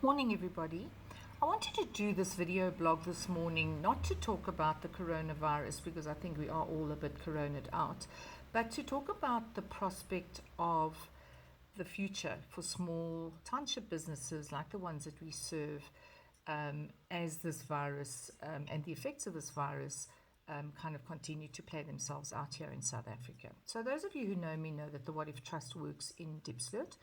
Morning, everybody. I wanted to do this video blog this morning not to talk about the coronavirus because I think we are all a bit coronaed out, but to talk about the prospect of the future for small township businesses like the ones that we serve as this virus and the effects of this virus kind of continue to play themselves out here in South Africa. So those of you who know me know that the Wot-If Trust works in Diepsloot,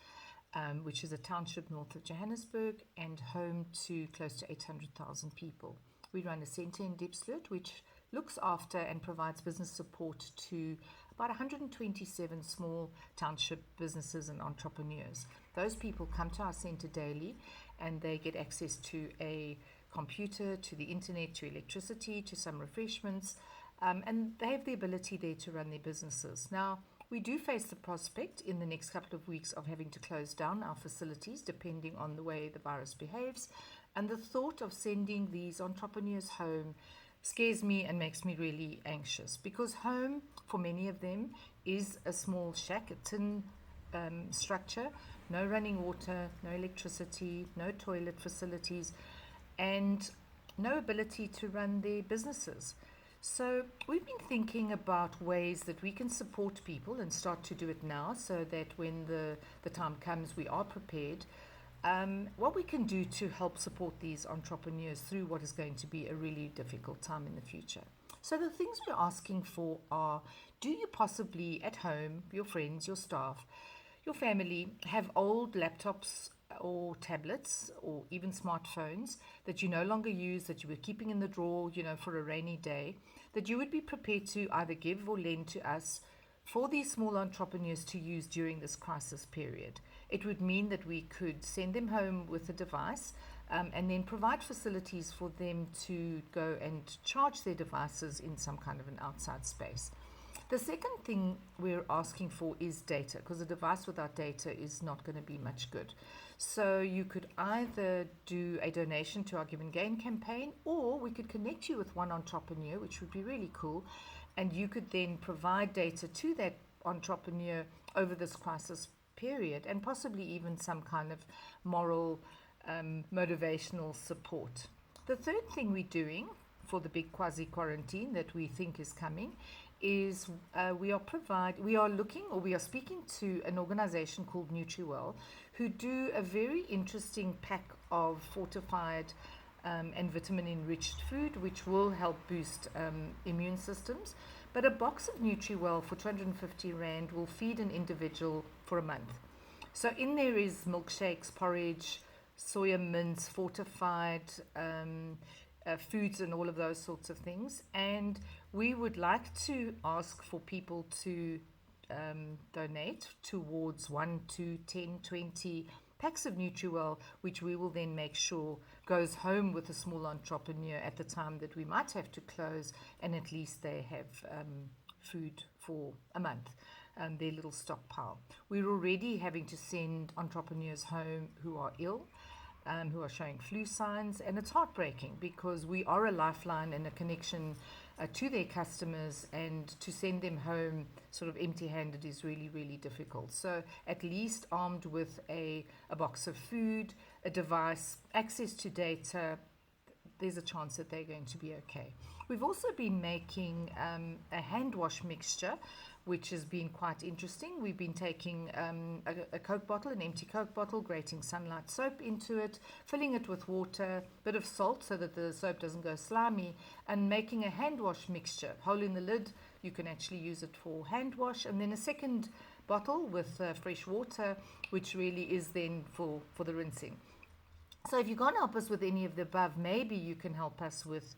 which is a township north of Johannesburg and home to close to 800,000 people. We run a centre in Diepsloot which looks after and provides business support to about 127 small township businesses and entrepreneurs. Those people come to our centre daily and they get access to a computer, to the internet, to electricity, to some refreshments, and they have the ability there to run their businesses. Now, we do face the prospect in the next couple of weeks of having to close down our facilities depending on the way the virus behaves. And the thought of sending these entrepreneurs home scares me and makes me really anxious because home, for many of them, is a small shack, a tin structure, no running water, no electricity, no toilet facilities, and no ability to run their businesses. So we've been thinking about ways that we can support people and start to do it now so that when the time comes we are prepared. What we can do to help support these entrepreneurs through what is going to be a really difficult time in the future. So the things we're asking for are, do you possibly at home, your friends, your staff, your family have old laptops or tablets or even smartphones that you no longer use, that you were keeping in the drawer, for a rainy day, that you would be prepared to either give or lend to us for these small entrepreneurs to use during this crisis period. It would mean that we could send them home with a device and then provide facilities for them to go and charge their devices in some kind of an outside space. The second thing we're asking for is data, because a device without data is not going to be much good. So you could either do a donation to our Give and Gain campaign, or we could connect you with one entrepreneur, which would be really cool, and you could then provide data to that entrepreneur over this crisis period, and possibly even some kind of moral, motivational support. The third thing we're doing for the big quasi-quarantine that we think is coming is we are speaking to an organization called NutriWell, who do a very interesting pack of fortified and vitamin-enriched food, which will help boost immune systems. But a box of NutriWell for 250 Rand will feed an individual for a month. So in there is milkshakes, porridge, soya mince, fortified foods and all of those sorts of things. And we would like to ask for people to donate towards 1, 2, 10, 20 packs of NutriWell, which we will then make sure goes home with a small entrepreneur at the time that we might have to close, and at least they have food for a month, their little stockpile. We're already having to send entrepreneurs home who are ill, who are showing flu signs, and it's heartbreaking because we are a lifeline and a connection to their customers, and to send them home sort of empty-handed is really, really difficult. So at least armed with a box of food, a device, access to data, there's a chance that they're going to be okay. We've also been making a hand wash mixture, which has been quite interesting. We've been taking a Coke bottle, an empty Coke bottle, grating Sunlight soap into it, filling it with water, bit of salt so that the soap doesn't go slimy, and making a hand wash mixture. Hole in the lid, you can actually use it for hand wash, and then a second bottle with fresh water, which really is then for the rinsing. So if you can't help us with any of the above, maybe you can help us with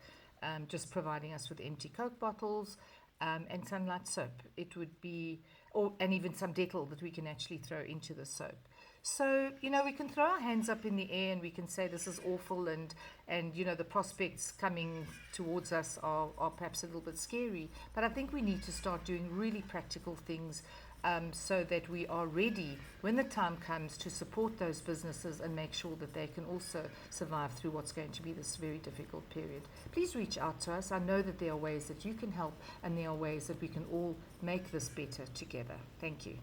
just providing us with empty Coke bottles and Sunlight soap. It would be, and even some Dettol that we can actually throw into the soap. So, we can throw our hands up in the air and we can say this is awful, and the prospects coming towards us are perhaps a little bit scary. But I think we need to start doing really practical things so that we are ready when the time comes to support those businesses and make sure that they can also survive through what's going to be this very difficult period. Please reach out to us. I know that there are ways that you can help, and there are ways that we can all make this better together. Thank you.